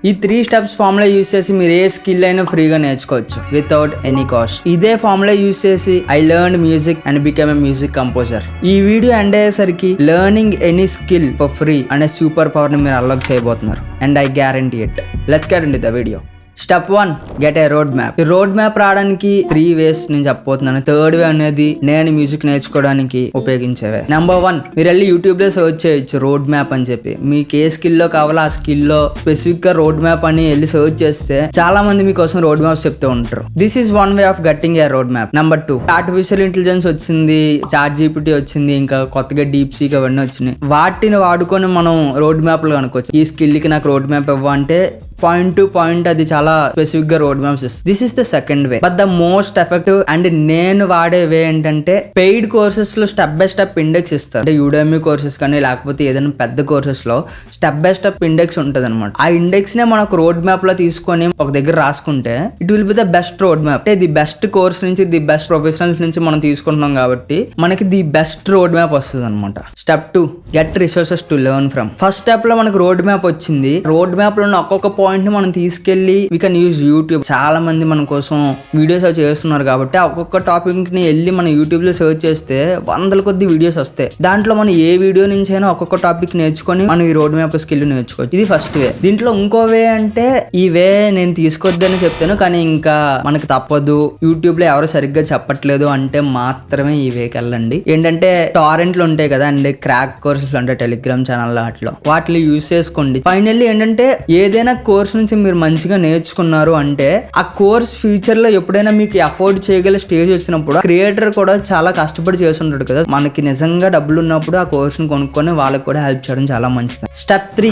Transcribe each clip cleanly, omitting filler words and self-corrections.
ఈ 3 steps formula use చేసి మీరు ఏ స్కిల్ అయినా ఫ్రీగా నేర్చుకోవచ్చు వితౌట్ ఎనీ కాస్ట్. ఇదే ఫార్ములా యూస్ చేసి I learned music and become a music composer. ఈ వీడియో ఎండ్ అయ్యేసరికి learning any skill for free అనే సూపర్ పవర్ ని మీరు అన్లాక్ చేయబోతున్నారు. And I guarantee it. Let's get into the video. Step 1, get a road map. ఈ road map రావడానికి 3 వేస్ నేను చెప్పబోతున్నాను. థర్డ్ వే అనేది నేను మ్యూజిక్ నేర్చుకోవడానికి ఉపయోగించేవే. నెంబర్ 1, మీరు వెళ్ళి యూట్యూబ్ లో సర్చ్ చేయొచ్చు రోడ్ మ్యాప్ అని చెప్పి. మీకు ఏ స్కిల్ లో కావాలో ఆ స్కిల్ లో స్పెసిఫిక్ గా రోడ్ మ్యాప్ అని వెళ్ళి సర్చ్ చేస్తే చాలా మంది మీకోసం రోడ్ మ్యాప్స్ చెప్తూ ఉంటారు. This is one way of getting a road map. Number 2, artificial intelligence వచ్చింది, చాట్ జీపీటీ వచ్చింది, ఇంకా కొత్తగా డీప్ సీక్ అవన్నీ వచ్చినాయి. వాటిని వాడుకొని మనం రోడ్ మ్యాప్లు కనుక్కోవచ్చు. ఈ స్కిల్ కి నాకు రోడ్ మ్యాప్ ఇవ్వంటే పాయింట్ టు పాయింట్ అది చాలా స్పెసిఫిక్ గా రోడ్ మ్యాప్స్ ఇస్తుంది. This is the second way, but the most effective and నేను వాడే వే ఏంటంటే పెయిడ్ కోర్సెస్ లో స్టెప్ బై స్టెప్ ఇండెక్స్ ఇస్తారు. అంటే యూడెమీ కోర్సెస్ కానీ లేకపోతే ఏదైనా పెద్ద కోర్సెస్ లో స్టెప్ బై స్టెప్ ఇండెక్స్ ఉంటుంది అనమాట. ఆ ఇండెక్స్ నే మనకు రోడ్ మ్యాప్ లో తీసుకొని ఒక దగ్గర రాసుకుంటే it will be the best road map. అంటే ది బెస్ట్ కోర్స్ నుంచి, ది బెస్ట్ ప్రొఫెషనల్స్ నుంచి మనం తీసుకుంటున్నాం కాబట్టి మనకి ది బెస్ట్ రోడ్ మ్యాప్ వస్తుంది అనమాట. Step 2, get resources to learn from. First step లో మనకు రోడ్ మ్యాప్ వచ్చింది. రోడ్ మ్యాప్ లో ఉన్న ఒక్కొక్క పాయింట్ ని మనం తీసుకెళ్లి వీ కెన్ యూజ్ యూట్యూబ్. చాలా మంది మన కోసం వీడియోస్ చేస్తున్నారు కాబట్టి ఒక్కొక్క టాపిక్ ని వెళ్ళి మనం యూట్యూబ్ లో సెర్చ్ చేస్తే వందల కొద్ది వీడియోస్ వస్తాయి. దాంట్లో మనం ఏ వీడియో నుంచి అయినా ఒక్కొక్క టాపిక్ నేర్చుకొని మనం ఈ రోడ్ మ్యాప్ స్కిల్ నేర్చుకోవచ్చు. ఇది ఫస్ట్ వే. దీంట్లో ఇంకో వే అంటే ఈ వే నేను తీసుకొద్దని చెప్తాను, కానీ ఇంకా మనకి తప్పదు, యూట్యూబ్ లో ఎవరు సరిగ్గా చెప్పట్లేదు అంటే మాత్రమే ఈ వేకి వెళ్ళండి. ఏంటంటే టారెంట్లు ఉంటాయి కదా అండి, క్రాక్ కోర్సెస్ అంటే టెలిగ్రామ్ ఛానల్ అట్లా వాటిని యూజ్ చేసుకోండి. ఫైనల్లీ ఏంటంటే ఏదైనా కోర్స్ నుంచి మీరు మంచిగా నేర్చుకున్నారు అంటే ఆ కోర్స్ ఫ్యూచర్ లో ఎప్పుడైనా మీకు అఫోర్డ్ చేయగల స్టేజ్ వచ్చినప్పుడు క్రియేటర్ కూడా చాలా కష్టపడి చేస్తుంటాడు కదా. మనకి నిజంగా డబ్బులు ఉన్నప్పుడు ఆ కోర్స్ ని కొనుక్కొని వాళ్ళకి కూడా హెల్ప్ చేయడం చాలా మంచిది. Step 3,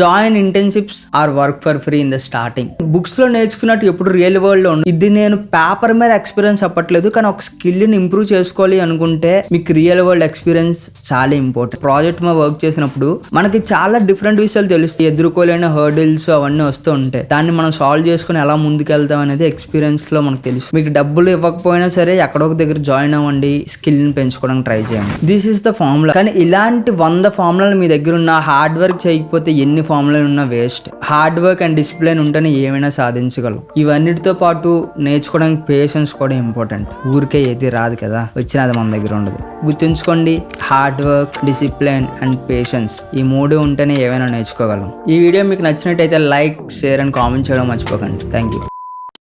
join internships or work for free in the starting. Books లో నేర్చుకున్నట్టు ఎప్పుడు రియల్ వరల్డ్ లో ఉంది. ఇది నేను పేపర్ మీద ఎక్స్పీరియన్స్ చెప్పట్లేదు, కానీ ఒక స్కిల్ ని ఇంప్రూవ్ చేసుకోవాలి అనుకుంటే మీకు రియల్ వరల్డ్ ఎక్స్పీరియన్స్ చాలా ఇంపార్టెంట్. ప్రాజెక్ట్ మీద వర్క్ చేసినప్పుడు మనకి చాలా డిఫరెంట్ విషయాలు తెలుస్తాయి. ఎదుర్కోలేని హర్డిల్స్ అవన్నీ వస్తూ ఉంటాయి. దాన్ని మనం సాల్వ్ చేసుకుని ఎలా ముందుకెళ్తాం అనేది ఎక్స్పీరియన్స్ లో మనకు తెలుసు. మీకు డబ్బులు ఇవ్వకపోయినా సరే ఎక్కడో ఒక దగ్గర జాయిన్ అవ్వండి, స్కిల్ ని పెంచుకోవడానికి ట్రై చేయండి. This is the formula. కానీ ఇలాంటి 100 ఫార్ములాలు మీ దగ్గర ఉన్న హార్డ్ వర్క్ చేయకపోతే ఎన్ని ఫార్ములాలు ఉన్నా waste. Hard work and discipline ఉంటేనే ఏమైనా సాధించగలం. ఇవన్నిటితో పాటు నేర్చుకోవడానికి పేషెన్స్ కూడా ఇంపార్టెంట్. ఊరికే ఏది రాదు కదా, వచ్చినది మన దగ్గర ఉండదు. గుర్తుంచుకోండి, hard work, discipline and patience ఈ 3 ఉంటేనే ఏమైనా నేర్చుకోగలం. ఈ వీడియో మీకు నచ్చినట్టయితే లైక్, షేర్ అండ్ కామెంట్ చేయడం మర్చిపోకండి. Thank you.